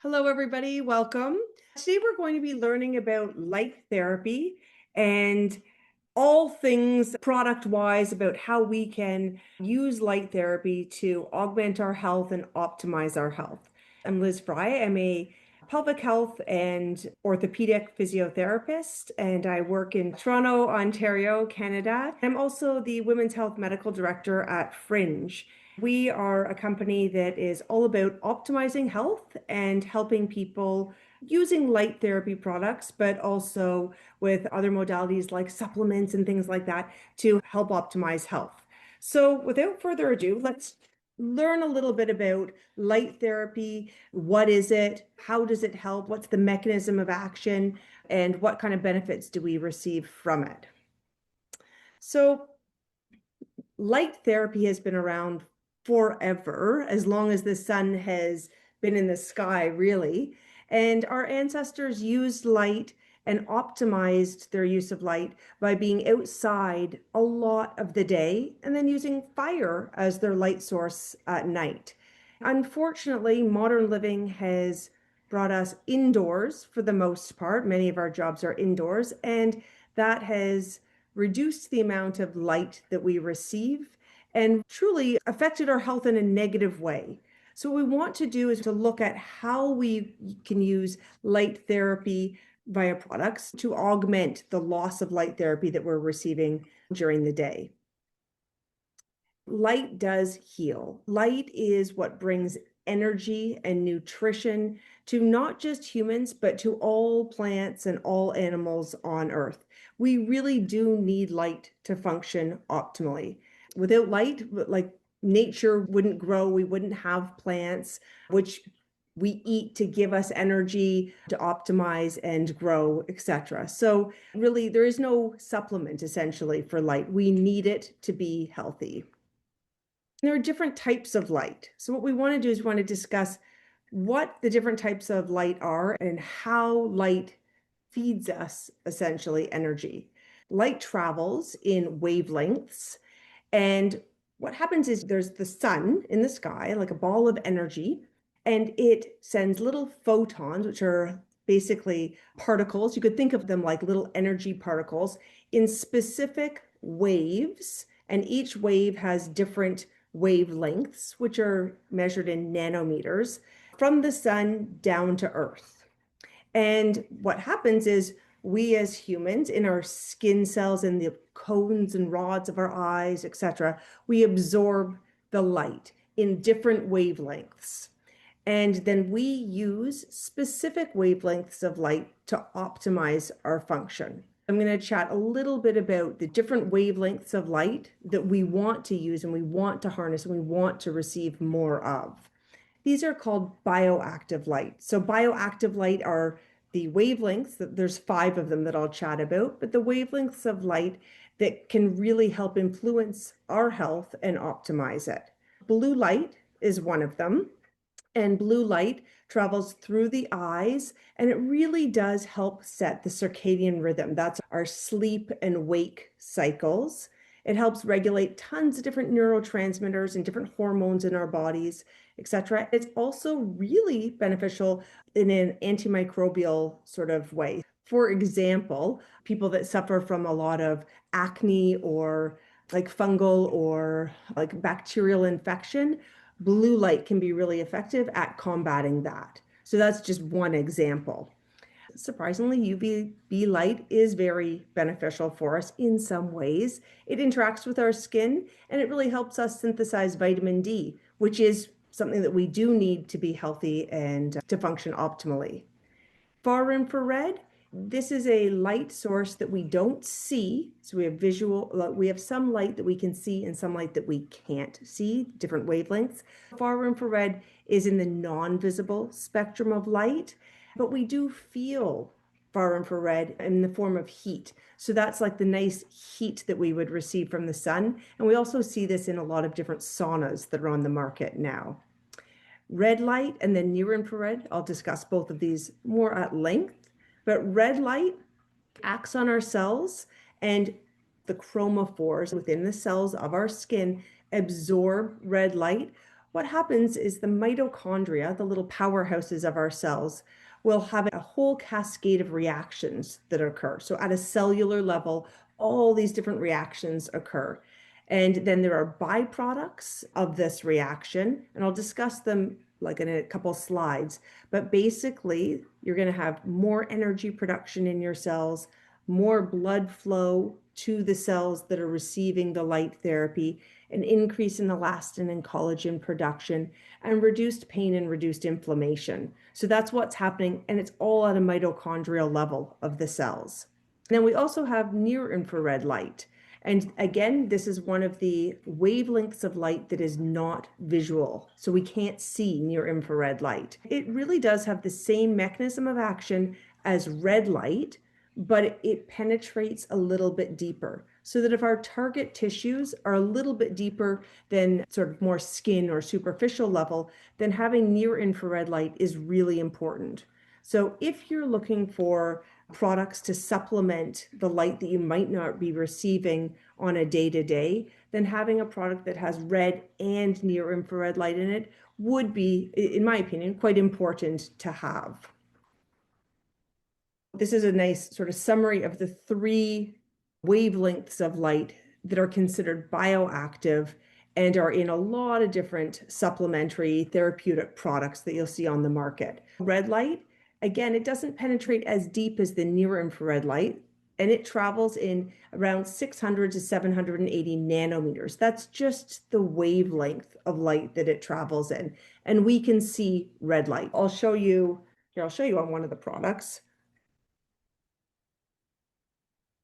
Hello, everybody. Welcome. Today, we're going to be learning about light therapy and all things product-wise about how we can use light therapy to augment our health and optimize our health. I'm Liz Frey. I'm a pelvic health and orthopedic physiotherapist, and I work in Toronto, Ontario, Canada. I'm also the Women's Health Medical Director at Fringe. We are a company that is all about optimizing health and helping people using light therapy products, but also with other modalities like supplements and things like that to help optimize health. So without further ado, let's learn a little bit about light therapy. What is it? How does it help? What's the mechanism of action? And what kind of benefits do we receive from it? So light therapy has been around forever, as long as the sun has been in the sky, really. And our ancestors used light and optimized their use of light by being outside a lot of the day and then using fire as their light source at night. Unfortunately, modern living has brought us indoors for the most part. Many of our jobs are indoors, and that has reduced the amount of light that we receive and truly affected our health in a negative way. So what we want to do is to look at how we can use light therapy via products to augment the loss of light therapy that we're receiving during the day. Light does heal. Light is what brings energy and nutrition to not just humans, but to all plants and all animals on Earth. We really do need light to function optimally. Without light, like nature wouldn't grow, we wouldn't have plants, which we eat to give us energy to optimize and grow, etc. So really, there is no supplement essentially for light. We need it to be healthy. There are different types of light. So what we want to do is we want to discuss what the different types of light are and how light feeds us essentially energy. Light travels in wavelengths, and what happens is there's the sun in the sky, like a ball of energy, and it sends little photons, which are basically particles. You could think of them like little energy particles in specific waves, and each wave has different wavelengths, which are measured in nanometers, from the sun down to Earth. And what happens is we as humans, in our skin cells and the cones and rods of our eyes, etc., we absorb the light in different wavelengths. And then we use specific wavelengths of light to optimize our function. I'm going to chat a little bit about the different wavelengths of light that we want to use and we want to harness and we want to receive more of. These are called bioactive light. So bioactive light are the wavelengths, there's 5 of them that I'll chat about, but the wavelengths of light that can really help influence our health and optimize it. Blue light is one of them. And blue light travels through the eyes, and it really does help set the circadian rhythm. That's our sleep and wake cycles. It helps regulate tons of different neurotransmitters and different hormones in our bodies, etc. It's also really beneficial in an antimicrobial sort of way. For example, people that suffer from a lot of acne or like fungal or like bacterial infection, blue light can be really effective at combating that. So that's just one example. Surprisingly, UVB light is very beneficial for us in some ways. It interacts with our skin and it really helps us synthesize vitamin D, which is something that we do need to be healthy and to function optimally. Far infrared, this is a light source that we don't see. So we have some light that we can see and some light that we can't see, different wavelengths. Far infrared is in the non-visible spectrum of light, but we do feel far infrared in the form of heat. So that's like the nice heat that we would receive from the sun. And we also see this in a lot of different saunas that are on the market now. Red light and then near infrared, I'll discuss both of these more at length, but red light acts on our cells and the chromophores within the cells of our skin absorb red light, what happens is the mitochondria, the little powerhouses of our cells, will have a whole cascade of reactions that occur. So at a cellular level, all these different reactions occur. And then there are byproducts of this reaction, and I'll discuss them like in a couple slides. But basically, you're going to have more energy production in your cells, more blood flow to the cells that are receiving the light therapy, an increase in elastin and collagen production, and reduced pain and reduced inflammation. So that's what's happening, and it's all at a mitochondrial level of the cells. Then we also have near infrared light. And again, this is one of the wavelengths of light that is not visual. So we can't see near infrared light. It really does have the same mechanism of action as red light, but it penetrates a little bit deeper. So that if our target tissues are a little bit deeper than sort of more skin or superficial level, then having near infrared light is really important. So if you're looking for products to supplement the light that you might not be receiving on a day-to-day, then having a product that has red and near infrared light in it would be, in my opinion, quite important to have. This is a nice sort of summary of the 3 wavelengths of light that are considered bioactive and are in a lot of different supplementary therapeutic products that you'll see on the market. Red light, again, it doesn't penetrate as deep as the near infrared light, and it travels in around 600 to 780 nanometers. That's just the wavelength of light that it travels in, and we can see red light. I'll show you on one of the products.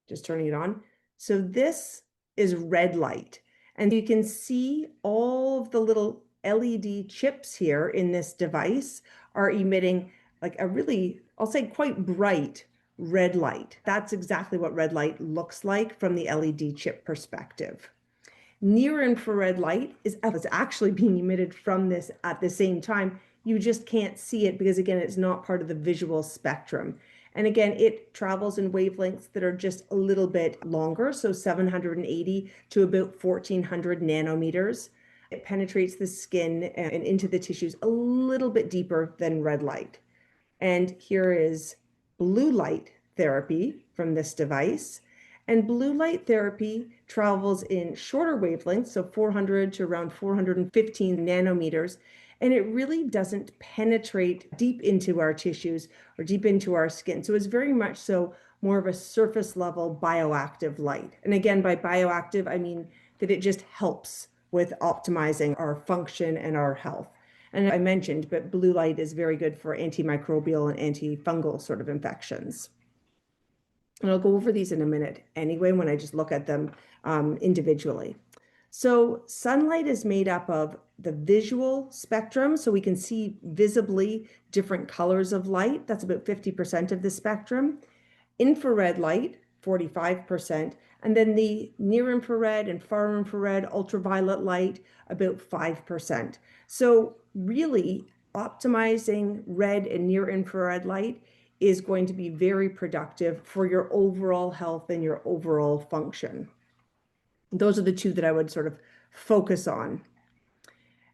Just turning it on. So this is red light. And you can see all of the little LED chips here in this device are emitting like a really, I'll say quite bright red light. That's exactly what red light looks like from the LED chip perspective. Near infrared light is actually being emitted from this at the same time. You just can't see it because, again, it's not part of the visual spectrum. And again, it travels in wavelengths that are just a little bit longer, so 780 to about 1400 nanometers. It penetrates the skin and into the tissues a little bit deeper than red light. And here is blue light therapy from this device. And blue light therapy travels in shorter wavelengths, so 400 to around 415 nanometers, and it really doesn't penetrate deep into our tissues or deep into our skin. So it's very much so more of a surface level bioactive light. And again, by bioactive, I mean that it just helps with optimizing our function and our health. And I mentioned, but blue light is very good for antimicrobial and antifungal sort of infections. And I'll go over these in a minute anyway, when I just look at them individually. So sunlight is made up of the visual spectrum, so we can see visibly different colors of light. That's about 50% of the spectrum. Infrared light, 45%, and then the near infrared and far infrared ultraviolet light, about 5%. So really optimizing red and near infrared light is going to be very productive for your overall health and your overall function. Those are the 2 that I would sort of focus on.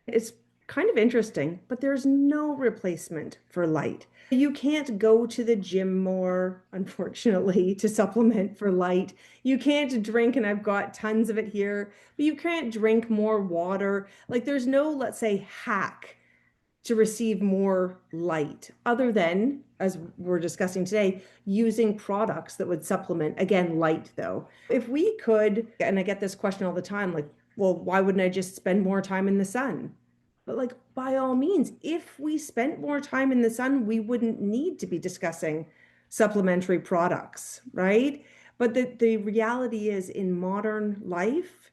It's kind of interesting, but there's no replacement for light. You can't go to the gym more, unfortunately, to supplement for light. You can't drink, and I've got tons of it here, but you can't drink more water. Like there's no, let's say, hack to receive more light, other than, as we're discussing today, using products that would supplement, again, light though. If we could, and I get this question all the time, like, well, why wouldn't I just spend more time in the sun? But like, by all means, if we spent more time in the sun, we wouldn't need to be discussing supplementary products, right? But the reality is, in modern life,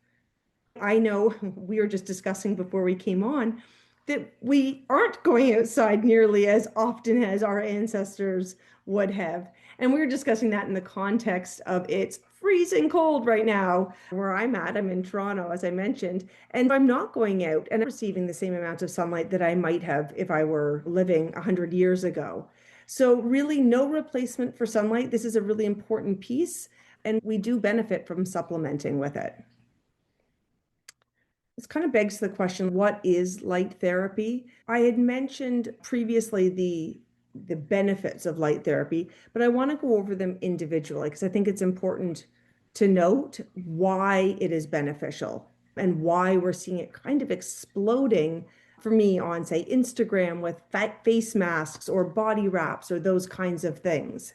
I know we were just discussing before we came on that we aren't going outside nearly as often as our ancestors would have. And we were discussing that in the context of it's freezing cold right now where I'm at. I'm in Toronto, as I mentioned, and I'm not going out and receiving the same amount of sunlight that I might have if I were living 100 years ago. So really no replacement for sunlight. This is a really important piece, and we do benefit from supplementing with it. This kind of begs the question, what is light therapy? I had mentioned previously the benefits of light therapy, but I want to go over them individually because I think it's important to note why it is beneficial and why we're seeing it kind of exploding for me on, say, Instagram with face masks or body wraps or those kinds of things.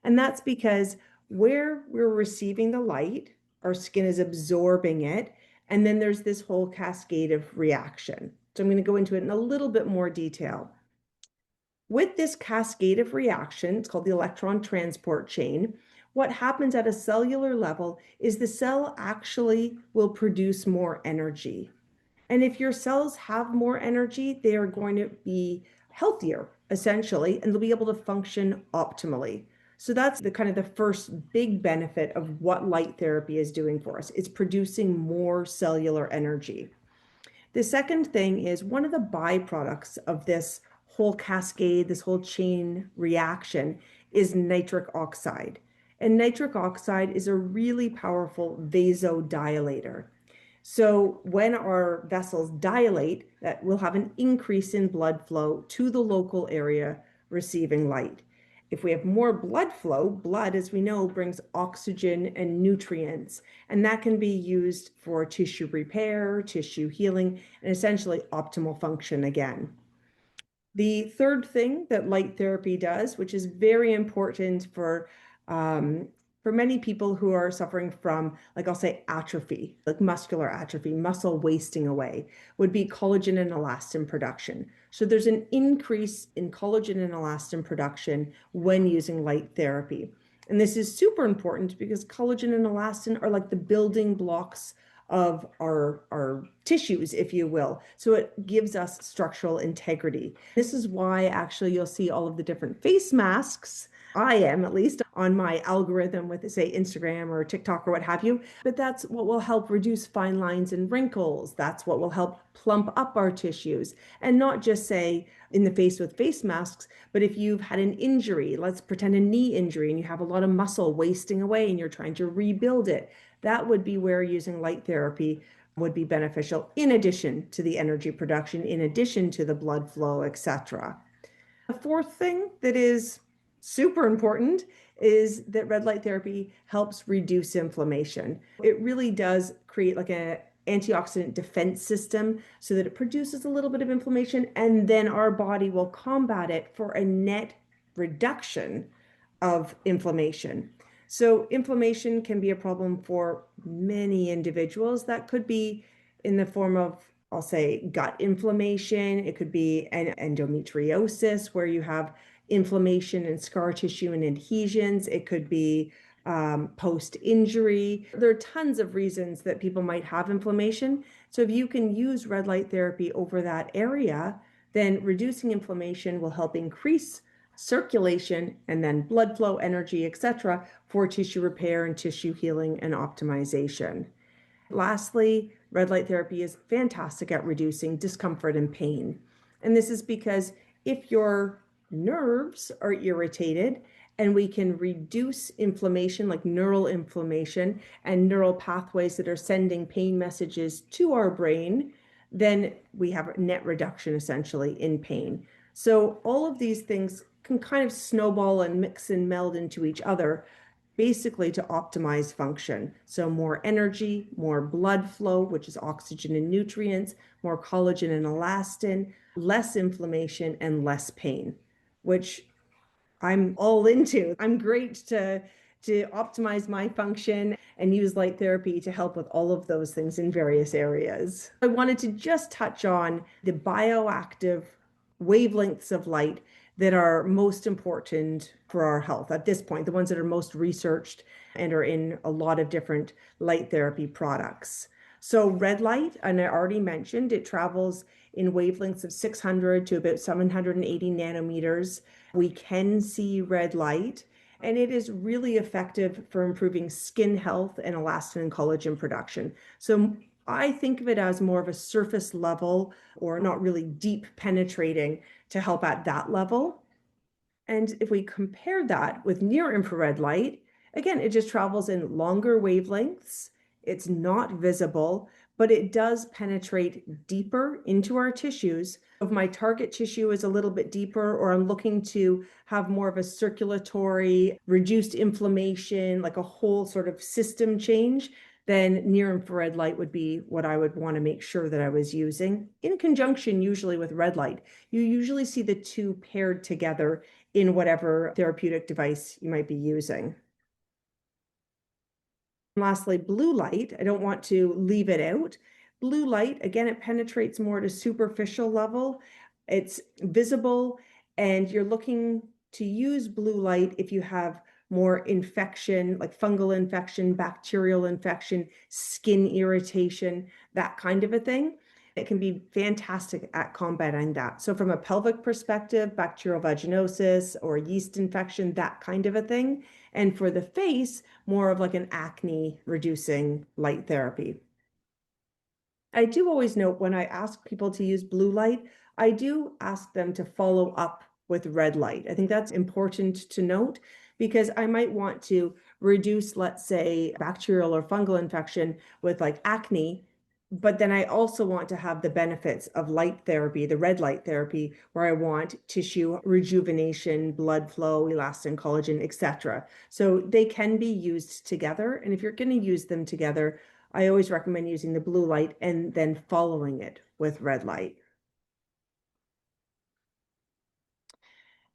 And that's because where we're receiving the light, our skin is absorbing it, and then there's this whole cascade of reaction. So I'm going to go into it in a little bit more detail. With this cascade of reaction, it's called the electron transport chain. What happens at a cellular level is the cell actually will produce more energy. And if your cells have more energy, they are going to be healthier, essentially, and they'll be able to function optimally. So that's the kind of the first big benefit of what light therapy is doing for us. It's producing more cellular energy. The second thing is one of the byproducts of this whole cascade, this whole chain reaction is nitric oxide. And nitric oxide is a really powerful vasodilator. So when our vessels dilate, that will have an increase in blood flow to the local area receiving light. If we have more blood flow, blood, as we know, brings oxygen and nutrients, and that can be used for tissue repair, tissue healing, and essentially optimal function again. The third thing that light therapy does, which is very important for many people who are suffering from, like I'll say, atrophy, like muscular atrophy, muscle wasting away, would be collagen and elastin production. So there's an increase in collagen and elastin production when using light therapy. And this is super important because collagen and elastin are like the building blocks of our tissues, if you will. So it gives us structural integrity. This is why actually you'll see all of the different face masks. I am, at least on my algorithm with, say, Instagram or TikTok or what have you. But that's what will help reduce fine lines and wrinkles. That's what will help plump up our tissues. And not just say in the face with face masks, but if you've had an injury, let's pretend a knee injury, and you have a lot of muscle wasting away and you're trying to rebuild it, that would be where using light therapy would be beneficial, in addition to the energy production, in addition to the blood flow, etc. The fourth thing that is super important is that red light therapy helps reduce inflammation. It really does create like an antioxidant defense system so that it produces a little bit of inflammation, and then our body will combat it for a net reduction of inflammation. So inflammation can be a problem for many individuals. That could be in the form of, I'll say, gut inflammation. It could be an endometriosis where you have inflammation and scar tissue and adhesions. It could be post-injury. There are tons of reasons that people might have inflammation. So if you can use red light therapy over that area, then reducing inflammation will help increase circulation and then blood flow, energy, etc., for tissue repair and tissue healing and optimization. Lastly, red light therapy is fantastic at reducing discomfort and pain. And this is because if your nerves are irritated and we can reduce inflammation, like neural inflammation and neural pathways that are sending pain messages to our brain, then we have a net reduction essentially in pain. So all of these things can kind of snowball and mix and meld into each other, basically to optimize function. So more energy, more blood flow, which is oxygen and nutrients, more collagen and elastin, less inflammation, and less pain, which I'm all into. I'm great to optimize my function and use light therapy to help with all of those things in various areas. I wanted to just touch on the bioactive wavelengths of light that are most important for our health at this point, the ones that are most researched and are in a lot of different light therapy products. So red light, and I already mentioned, it travels in wavelengths of 600 to about 780 nanometers. We can see red light, and it is really effective for improving skin health and elastin and collagen production. So I think of it as more of a surface level or not really deep penetrating to help at that level. And if we compare that with near infrared light, again, it just travels in longer wavelengths. It's not visible, but it does penetrate deeper into our tissues. If my target tissue is a little bit deeper, or I'm looking to have more of a circulatory, reduced inflammation, like a whole sort of system change, then near infrared light would be what I would want to make sure that I was using in conjunction, usually with red light. You usually see the two paired together in whatever therapeutic device you might be using. Lastly, blue light, I don't want to leave it out. Blue light, again, it penetrates more at a superficial level. It's visible, and you're looking to use blue light if you have more infection, like fungal infection, bacterial infection, skin irritation, that kind of a thing. It can be fantastic at combating that. So from a pelvic perspective, bacterial vaginosis or yeast infection, that kind of a thing. And for the face, more of like an acne reducing light therapy. I do always note when I ask people to use blue light, I do ask them to follow up with red light. I think that's important to note because I might want to reduce, let's say, bacterial or fungal infection with like acne, but then I also want to have the benefits of light therapy, the red light therapy, where I want tissue rejuvenation, blood flow, elastin, collagen, etc. So they can be used together. And if you're going to use them together, I always recommend using the blue light and then following it with red light.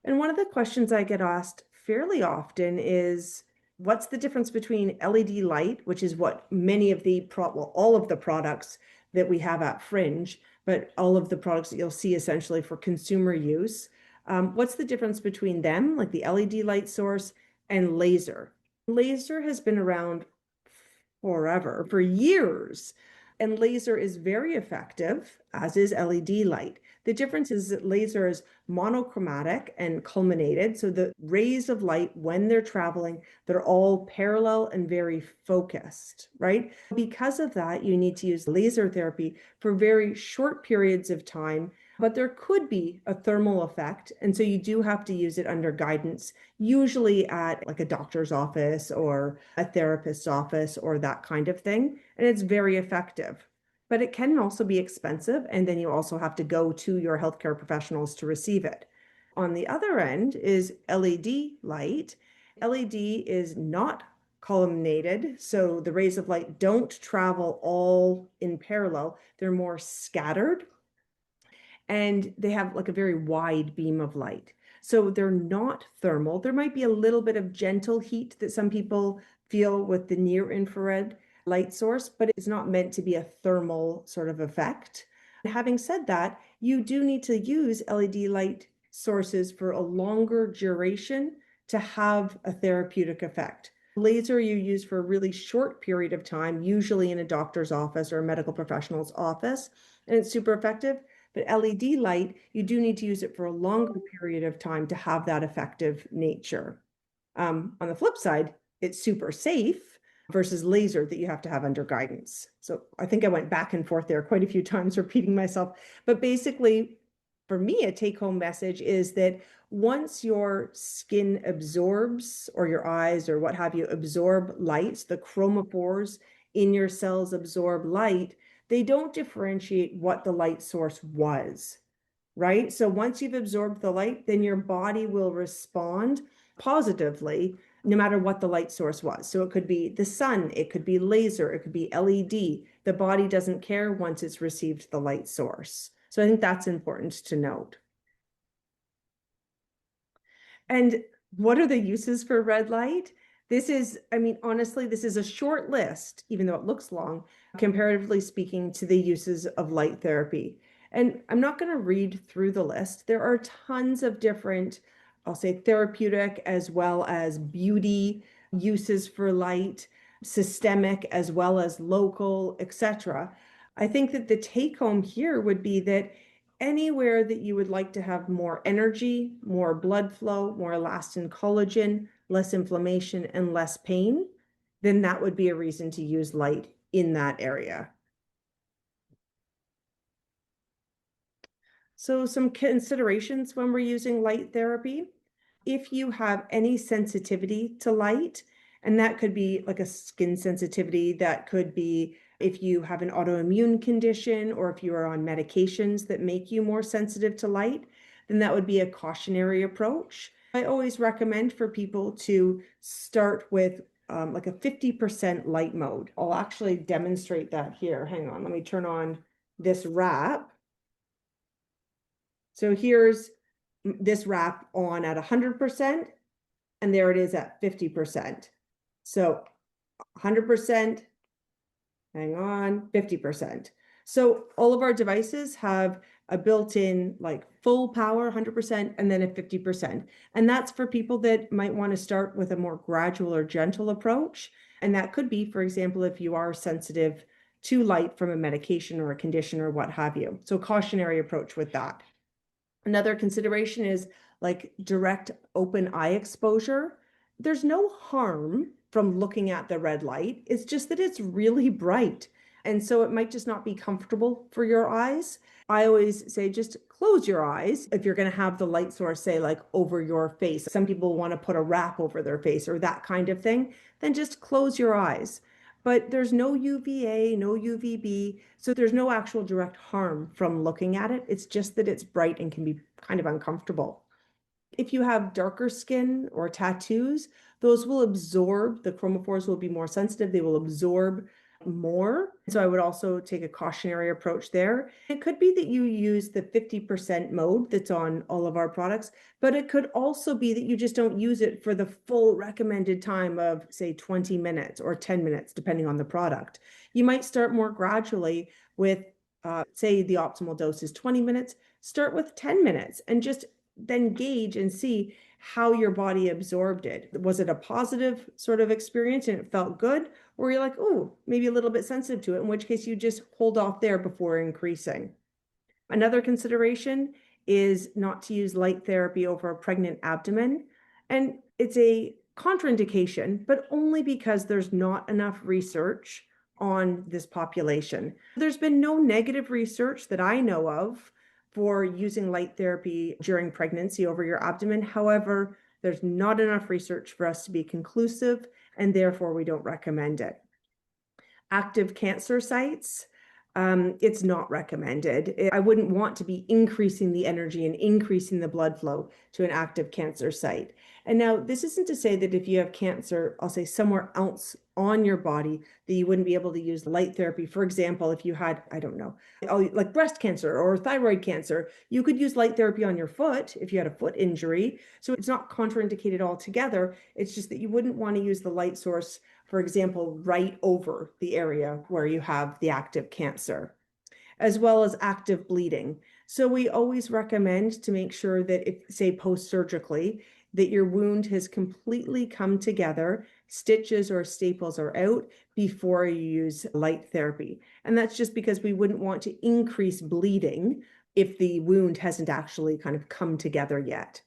And one of the questions I get asked fairly often is, what's the difference between LED light, which is what many of the, well, all of the products that we have at Fringe, but all of the products that you'll see essentially for consumer use. What's the difference between them, like the LED light source, and laser? Laser has been around forever, for years. And laser is very effective, as is LED light. The difference is that laser is monochromatic and culminated. So the rays of light, when they're traveling, they're all parallel and very focused, right? Because of that, you need to use laser therapy for very short periods of time, but there could be a thermal effect. And so you do have to use it under guidance, usually at like a doctor's office or a therapist's office or that kind of thing. And it's very effective. But it can also be expensive, and then you also have to go to your healthcare professionals to receive it. On the other end is LED light. LED is not columnated, so the rays of light don't travel all in parallel. They're more scattered, and they have like a very wide beam of light. So they're not thermal. There might be a little bit of gentle heat that some people feel with the near infrared light source, but it's not meant to be a thermal sort of effect. Having said that, you do need to use LED light sources for a longer duration to have a therapeutic effect. Laser you use for a really short period of time, usually in a doctor's office or a medical professional's office, and it's super effective. But LED light, you do need to use it for a longer period of time to have that effective nature. On the flip side, it's super safe versus laser that you have to have under guidance. So I think I went back and forth there quite a few times, repeating myself. But basically, for me, a take-home message is that once your skin absorbs, or your eyes or what have you, absorb light, the chromophores in your cells absorb light, they don't differentiate what the light source was, right? So once you've absorbed the light, then your body will respond positively no matter what the light source was. So it could be the sun, it could be laser, it could be LED. The body doesn't care once it's received the light source. So I think that's important to note. And what are the uses for red light? This is, I mean, honestly, this is a short list, even though it looks long, comparatively speaking to the uses of light therapy. And I'm not going to read through the list. There are tons of different, I'll say, therapeutic as well as beauty uses for light, systemic as well as local, etc. I think that the take home here would be that anywhere that you would like to have more energy, more blood flow, more elastin, collagen, less inflammation, and less pain, then that would be a reason to use light in that area. So some considerations when we're using light therapy. If you have any sensitivity to light, and that could be like a skin sensitivity, that could be If you have an autoimmune condition or if you are on medications that make you more sensitive to light, then that would be a cautionary approach. I always recommend for people to start with like a 50% light mode. I'll actually demonstrate that here. Hang on, let me turn on this wrap. So here's this wrap on at 100%, and there it is at 50%. So 100%, hang on, 50%. So all of our devices have a built-in like full power, 100%, and then a 50%. And that's for people that might want to start with a more gradual or gentle approach. And that could be, for example, if you are sensitive to light from a medication or a condition or what have you. So cautionary approach with that. Another consideration is like direct open eye exposure. There's no harm from looking at the red light. It's just that it's really bright. And so it might just not be comfortable for your eyes. I always say just close your eyes if you're going to have the light source, say, like over your face. Some people want to put a wrap over their face or that kind of thing. Then just close your eyes. But there's no UVA, no UVB, so there's no actual direct harm from looking at it. It's just that it's bright and can be kind of uncomfortable. If you have darker skin or tattoos, those will absorb, the chromophores will be more sensitive, they will absorb more. So I would also take a cautionary approach there. It could be that you use the 50% mode that's on all of our products, but it could also be that you just don't use it for the full recommended time of, say, 20 minutes or 10 minutes, depending on the product. You might start more gradually with, say, the optimal dose is 20 minutes, start with 10 minutes and just then gauge and see how your body absorbed it. Was it a positive sort of experience and it felt good? Or you're like, oh, maybe a little bit sensitive to it, in which case you just hold off there before increasing. Another consideration is not to use light therapy over a pregnant abdomen. And it's a contraindication, but only because there's not enough research on this population. There's been no negative research that I know of for using light therapy during pregnancy over your abdomen. However, there's not enough research for us to be conclusive, and therefore we don't recommend it. Active cancer sites, it's not recommended. I wouldn't want to be increasing the energy and increasing the blood flow to an active cancer site. And now this isn't to say that if you have cancer, I'll say somewhere else on your body, that you wouldn't be able to use light therapy. For example, if you had, I don't know, like breast cancer or thyroid cancer, you could use light therapy on your foot if you had a foot injury. So it's not contraindicated altogether. It's just that you wouldn't want to use the light source, for example, right over the area where you have the active cancer, as well as active bleeding. So we always recommend to make sure that if, say, post-surgically, that your wound has completely come together, stitches or staples are out before you use light therapy. And that's just because we wouldn't want to increase bleeding if the wound hasn't actually kind of come together yet.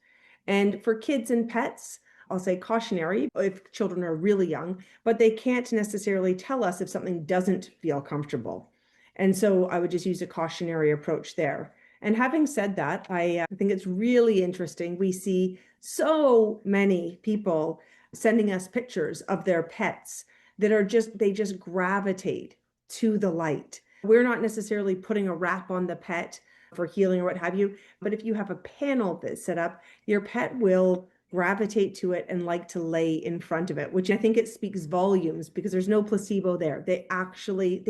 And for kids and pets, I'll say cautionary if children are really young, but they can't necessarily tell us if something doesn't feel comfortable. And so I would just use a cautionary approach there. And having said that, I think it's really interesting. We see so many people sending us pictures of their pets that are they just gravitate to the light. We're not necessarily putting a wrap on the pet for healing or what have you, but if you have a panel that's set up, your pet will gravitate to it and like to lay in front of it, which I think it speaks volumes because there's no placebo there. They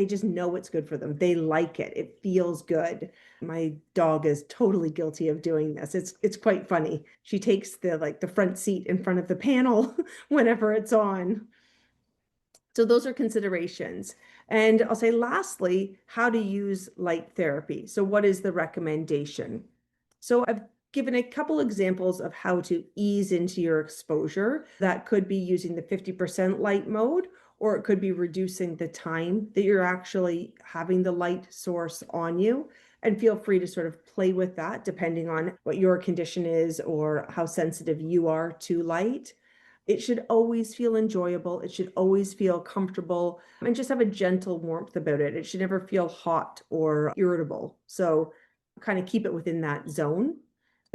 just know it's good for them. They like it. It feels good. My dog is totally guilty of doing this. It's quite funny. She takes the front seat in front of the panel whenever it's on. So those are considerations. And I'll say lastly, how to use light therapy. So what is the recommendation? So I've given a couple examples of how to ease into your exposure. That could be using the 50% light mode, or it could be reducing the time that you're actually having the light source on you. And feel free to sort of play with that depending on what your condition is or how sensitive you are to light. It should always feel enjoyable. It should always feel comfortable and just have a gentle warmth about it. It should never feel hot or irritable. So kind of keep it within that zone.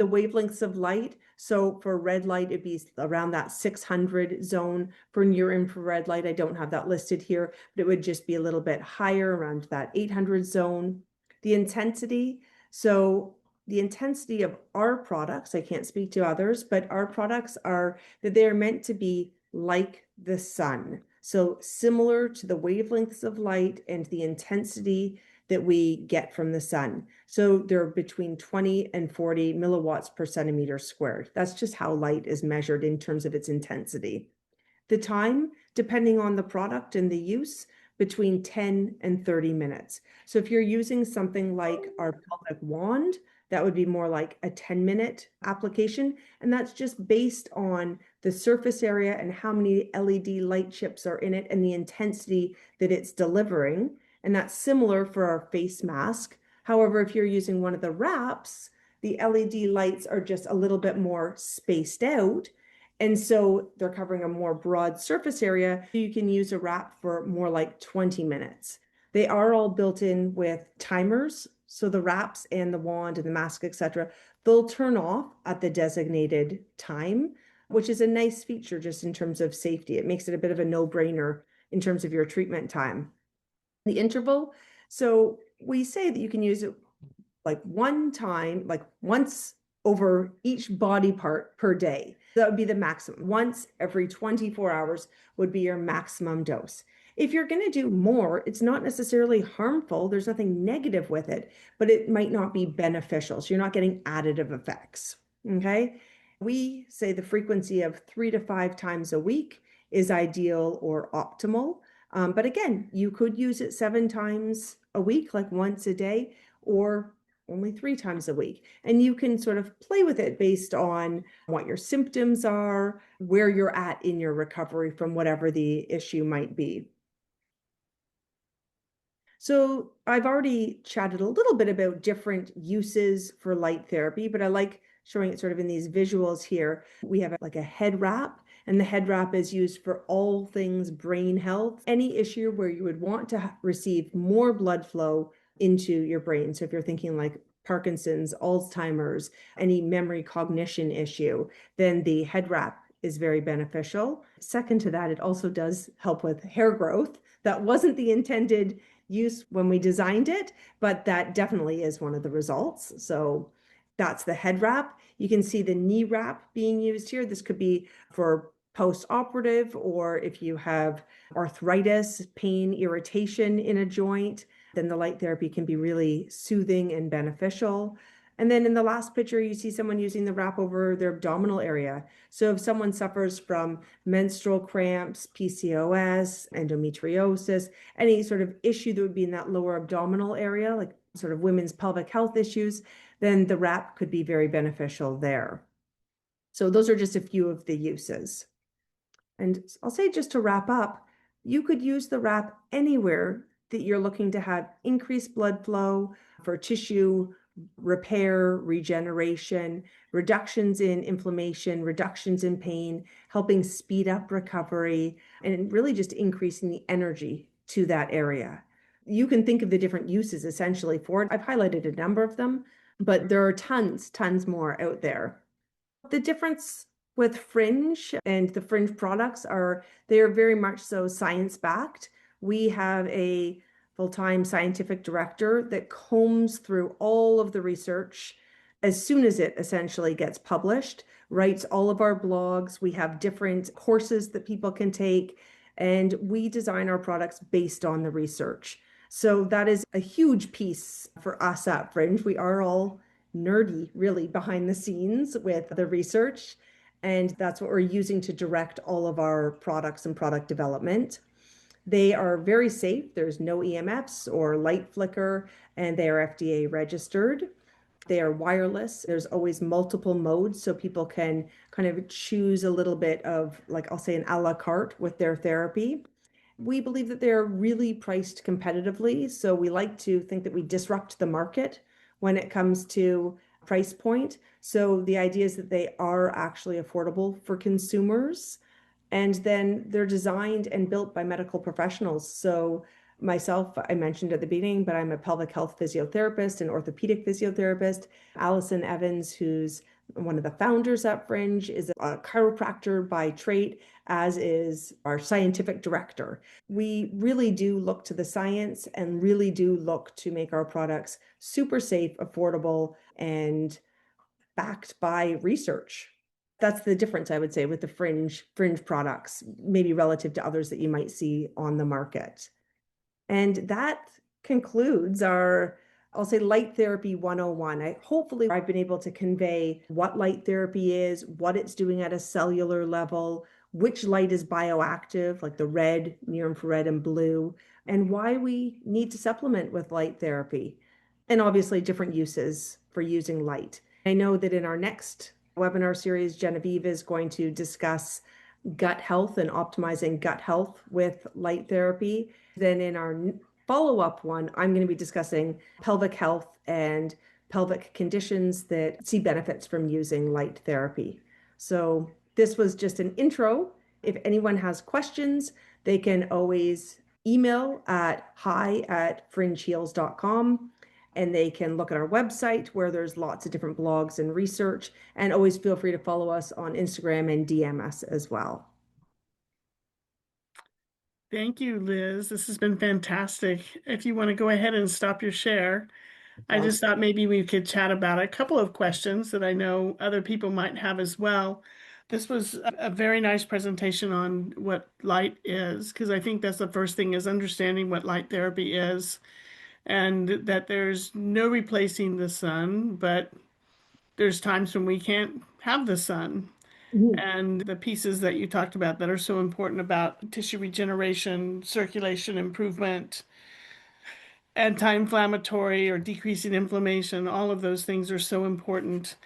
The wavelengths of light. So for red light, it'd be around that 600 zone. For near infrared light, I don't have that listed here, but it would just be a little bit higher around that 800 zone. The intensity. So the intensity of our products, I can't speak to others, but our products are that they're meant to be like the sun. So similar to the wavelengths of light and the intensity that we get from the sun. So they're between 20 and 40 milliwatts per centimeter squared. That's just how light is measured in terms of its intensity. The time, depending on the product and the use, between 10 and 30 minutes. So if you're using something like our pelvic wand, that would be more like a 10-minute application. And that's just based on the surface area and how many LED light chips are in it and the intensity that it's delivering. And that's similar for our face mask. However, if you're using one of the wraps, the LED lights are just a little bit more spaced out. And so they're covering a more broad surface area. You can use a wrap for more like 20 minutes. They are all built in with timers. So the wraps and the wand and the mask, etc., they'll turn off at the designated time, which is a nice feature just in terms of safety. It makes it a bit of a no-brainer in terms of your treatment time. The interval. So we say that you can use it like one time, like once over each body part per day. That would be the maximum. Once every 24 hours would be your maximum dose. If you're going to do more, it's not necessarily harmful. There's nothing negative with it, but it might not be beneficial. So you're not getting additive effects. Okay. We say the frequency of 3 to 5 times a week is ideal or optimal. But again, you could use it 7 times a week, like once a day, or only 3 times a week. And you can sort of play with it based on what your symptoms are, where you're at in your recovery from whatever the issue might be. So I've already chatted a little bit about different uses for light therapy, but I like showing it sort of in these visuals here. We have like a head wrap, and the head wrap is used for all things brain health, any issue where you would want to receive more blood flow into your brain. So if you're thinking like Parkinson's, Alzheimer's, any memory cognition issue, then the head wrap is very beneficial. Second to that, it also does help with hair growth. That wasn't the intended use when we designed it, but that definitely is one of the results. So that's the head wrap. You can see the knee wrap being used here. This could be for post-operative, or if you have arthritis, pain, irritation in a joint, then the light therapy can be really soothing and beneficial. And then in the last picture, you see someone using the wrap over their abdominal area. So if someone suffers from menstrual cramps, PCOS, endometriosis, any sort of issue that would be in that lower abdominal area, like sort of women's pelvic health issues, then the wrap could be very beneficial there. So those are just a few of the uses. And I'll say, just to wrap up, you could use the wrap anywhere that you're looking to have increased blood flow for tissue repair, regeneration, reductions in inflammation, reductions in pain, helping speed up recovery, and really just increasing the energy to that area. You can think of the different uses essentially for it. I've highlighted a number of them, but there are tons more out there. The difference with Fringe and the Fringe products are they're very much so science-backed. We have a full-time scientific director that combs through all of the research as soon as it essentially gets published, writes all of our blogs. We have different courses that people can take, and we design our products based on the research. So that is a huge piece for us at Fringe. We are all nerdy, really, behind the scenes with the research, and that's what we're using to direct all of our products and product development. They are very safe. There's no EMFs or light flicker, and they are FDA registered. They are wireless. There's always multiple modes, so people can kind of choose a little bit of, like, I'll say, an a la carte with their therapy. We believe that they're really priced competitively, so we like to think that we disrupt the market when it comes to price point. So the idea is that they are actually affordable for consumers. And then they're designed and built by medical professionals. So myself, I mentioned at the beginning, but I'm a pelvic health physiotherapist and orthopedic physiotherapist. Allison Evans, who's one of the founders at Fringe, is a chiropractor by trade, as is our scientific director. We really do look to the science and really do look to make our products super safe, affordable, and backed by research. That's the difference, I would say, with the fringe products, maybe relative to others that you might see on the market. And that concludes our, I'll say, light therapy 101. Hopefully I've been able to convey what light therapy is, what it's doing at a cellular level, which light is bioactive, like the red, near infrared, and blue, and why we need to supplement with light therapy, and obviously different uses for using light. I know that in our next webinar series, Genevieve is going to discuss gut health and optimizing gut health with light therapy. Then in our follow-up one, I'm going to be discussing pelvic health and pelvic conditions that see benefits from using light therapy. So this was just an intro. If anyone has questions, they can always email at hi@fringeheals.com. And they can look at our website where there's lots of different blogs and research. And always feel free to follow us on Instagram and DM us as well. Thank you, Liz. This has been fantastic. If you want to go ahead and stop your share, I just thought maybe we could chat about a couple of questions that I know other people might have as well. This was a very nice presentation on what light is, because I think that's the first thing, is understanding what light therapy is, and that there's no replacing the sun, but there's times when we can't have the sun. And the pieces that you talked about that are so important about tissue regeneration, circulation improvement, anti-inflammatory or decreasing inflammation, all of those things are so important.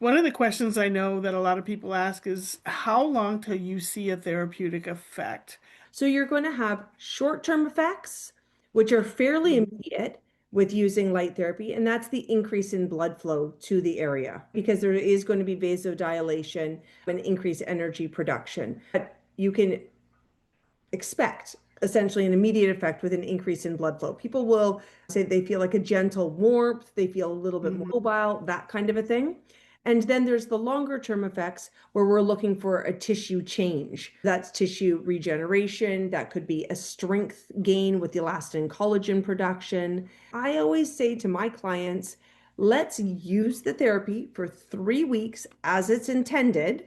One of the questions I know that a lot of people ask is, how long till you see a therapeutic effect? So you're going to have short-term effects, which are fairly immediate with using light therapy, and that's the increase in blood flow to the area, because there is going to be vasodilation and increased energy production. But you can expect essentially an immediate effect with an increase in blood flow. People will say they feel like a gentle warmth, they feel a little bit more mobile, that kind of a thing. And then there's the longer term effects where we're looking for a tissue change. That's tissue regeneration. That could be a strength gain with elastin and collagen production. I always say to my clients, let's use the therapy for 3 weeks as it's intended.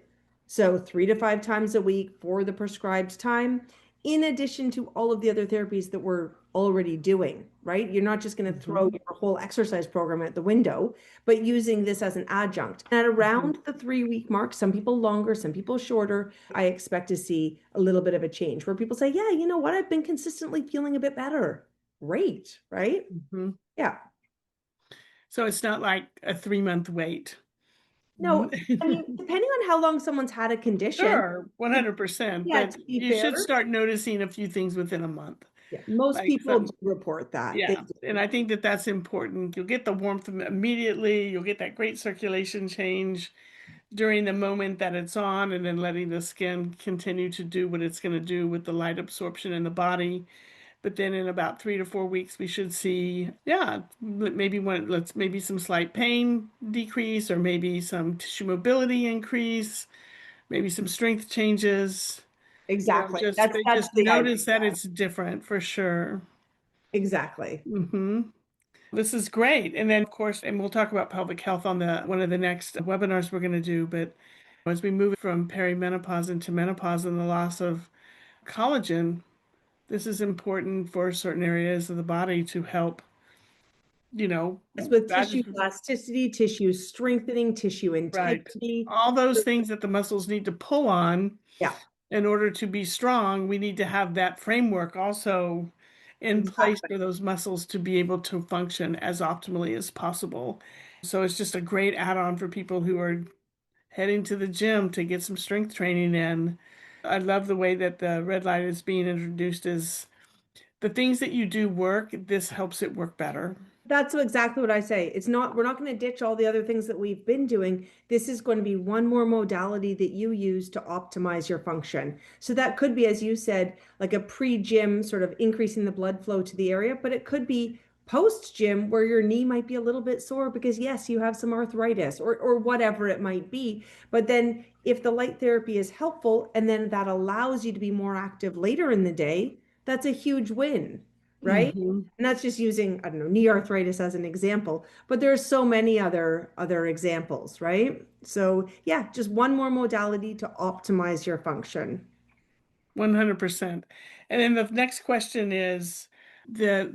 So 3 to 5 times a week for the prescribed time, in addition to all of the other therapies that we're already doing, right? You're not just going to throw your whole exercise program out the window, but using this as an adjunct. And at around the 3-week mark, some people longer, some people shorter, I expect to see a little bit of a change where people say, yeah, you know what? I've been consistently feeling a bit better. Great, right? Yeah. So it's not like a 3-month wait. No, I mean, depending on how long someone's had a condition. Sure, 100%. Yeah, But to be you fair, should start noticing a few things within a month. yeah, most Like people do report that. Yeah, and I think that that's important. You'll get the warmth immediately. You'll get that great circulation change during the moment that it's on, and then letting the skin continue to do what it's going to do with the light absorption in the body. But then in about 3 to 4 weeks, we should see, yeah, maybe some slight pain decrease, or maybe some tissue mobility increase, maybe some strength changes. Exactly. They That's just the notice that idea. it's different for sure. Exactly. This is great. And then, of course, and we'll talk about pelvic health on the one of the next webinars we're going to do. But as we move from perimenopause into menopause and the loss of collagen, this is important for certain areas of the body to help, It's with that tissue is plasticity, tissue strengthening, tissue right. integrity. All those things that the muscles need to pull on Yeah, in order to be strong, we need to have that framework also in place exactly. for those muscles to be able to function as optimally as possible. So it's just a great add-on for people who are heading to the gym to get some strength training in. I love the way that the red light is being introduced as the things that you do work, this helps it work better. That's exactly what I say. We're not going to ditch all the other things that we've been doing. This is going to be one more modality that you use to optimize your function. So that could be, as you said, like a pre-gym sort of increasing the blood flow to the area, but it could be post gym where your knee might be a little bit sore because yes, you have some arthritis or whatever it might be. But then if the light therapy is helpful and then that allows you to be more active later in the day, that's a huge win, right? Hmm. And that's just using, I don't know, knee arthritis as an example, but there's so many other examples, right? So yeah, just one more modality to optimize your function. 100%. And then the next question is the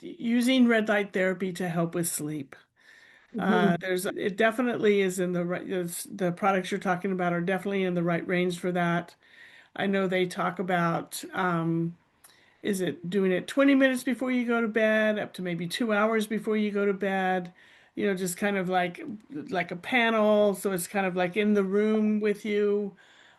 using red light therapy to help with sleep. Mhm. There's it definitely is in the right, the products you're talking about are definitely in the right range for that. I know they talk about is it doing it 20 minutes before you go to bed, up to maybe 2 hours before you go to bed, just kind of like a panel, so it's kind of like in the room with you.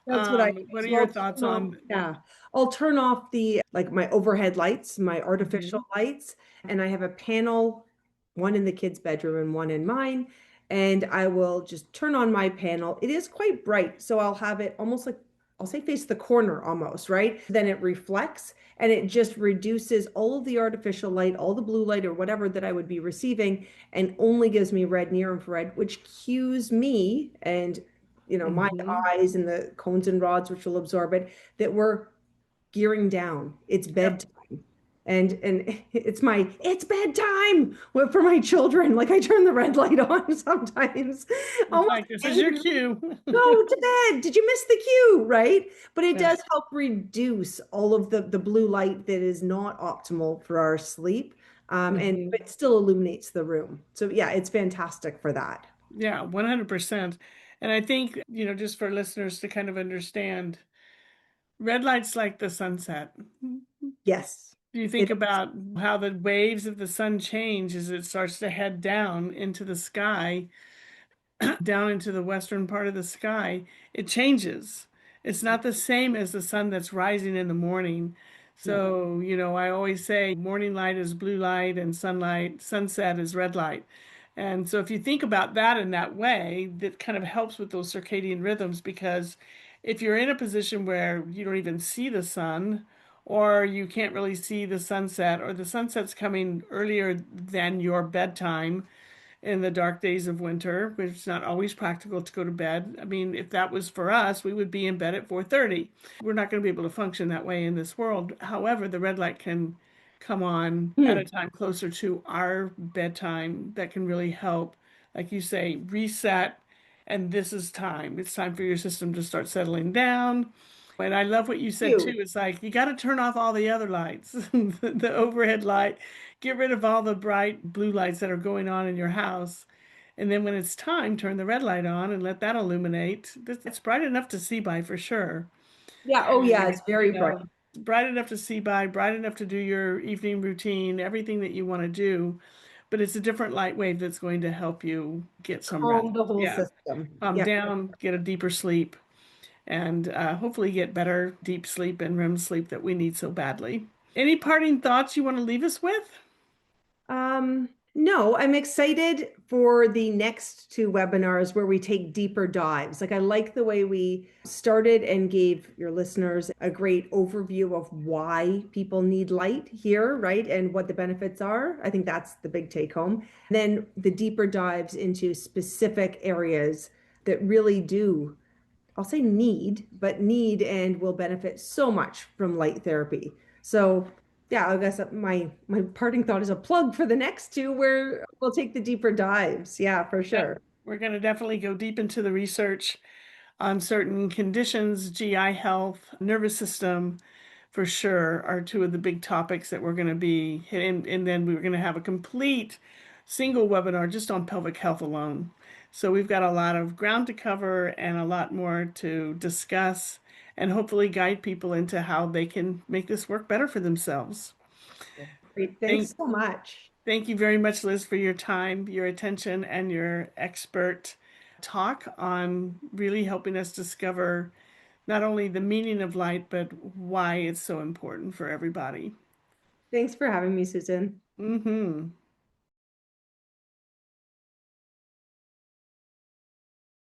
That's what I do. What are So your I'll thoughts turn off, on? yeah, I'll turn off the like my overhead lights, my artificial Mhm. lights, and I have a panel, one in the kids' bedroom and one in mine. And I will just turn on my panel. It is quite bright, so I'll have it almost like I'll say face the corner almost, right? Then it reflects and it just reduces all of the artificial light, all the blue light or whatever that I would be receiving, and only gives me red near infrared, which cues me and my Mhm. eyes and the cones and rods, which will absorb it, that we're gearing down. It's Yep. bedtime. And it's bedtime for my children. Like I turn the red light on sometimes, It's almost like this is your angry. cue. Go to bed. Did you miss the cue? Right? But it Yeah. does help reduce all of the blue light that is not optimal for our sleep. And Hmm. but still illuminates the room. So yeah, it's fantastic for that. Yeah, 100%. And I think, just for listeners to kind of understand, red light's like the sunset. Yes. You think It about how the waves of the sun change as it starts to head down into the sky, down into the western part of the sky, it changes. It's not the same as the sun that's rising in the morning. no. So, I always say morning light is blue light and sunset is red light. And so if you think about that in that way, that kind of helps with those circadian rhythms because if you're in a position where you don't even see the sun, or you can't really see the sunset, or the sunset's coming earlier than your bedtime, in the dark days of winter, which is not always practical to go to bed. I mean, if that was for us, we would be in bed at 4:30. We're not going to be able to function that way in this world. However, the red light can come on at a Hmm. time closer to our bedtime that can really help, like you say, reset. And this is time. It's time for your system to start settling down. And I love what you said too. You. It's like you got to turn off all the other lights, the overhead light, get rid of all the bright blue lights that are going on in your house. And then when it's time, turn the red light on and let that illuminate. It's bright enough to see by for sure. Yeah. Oh, yeah. And, It's very bright. bright enough to see by, bright enough to do your evening routine, everything that you want to do. But it's a different light wave that's going to help you get some rest. Calm the whole Yeah. system. Calm Yeah. down, get a deeper sleep, and hopefully get better deep sleep and REM sleep that we need so badly. Any parting thoughts you want to leave us with? No, I'm excited for the next two webinars where we take deeper dives. Like I like the way we started and gave your listeners a great overview of why people need light here, right? And what the benefits are. I think that's the big take home. Then the deeper dives into specific areas that really do, I'll say need, but need and will benefit so much from light therapy. So yeah, I guess my parting thought is a plug for the next two where we'll take the deeper dives. Yeah, for Yep. sure. We're going to definitely go deep into the research on certain conditions, GI health, nervous system, for sure, are two of the big topics that we're going to be hitting. And then we're going to have a complete single webinar just on pelvic health alone. So we've got a lot of ground to cover and a lot more to discuss and hopefully guide people into how they can make this work better for themselves. Great. Thanks Thank, so much. thank you very much, Liz, for your time, your attention, and your expert talk on really helping us discover not only the meaning of light, but why it's so important for everybody. Thanks for having me, Susan. Mm-hmm.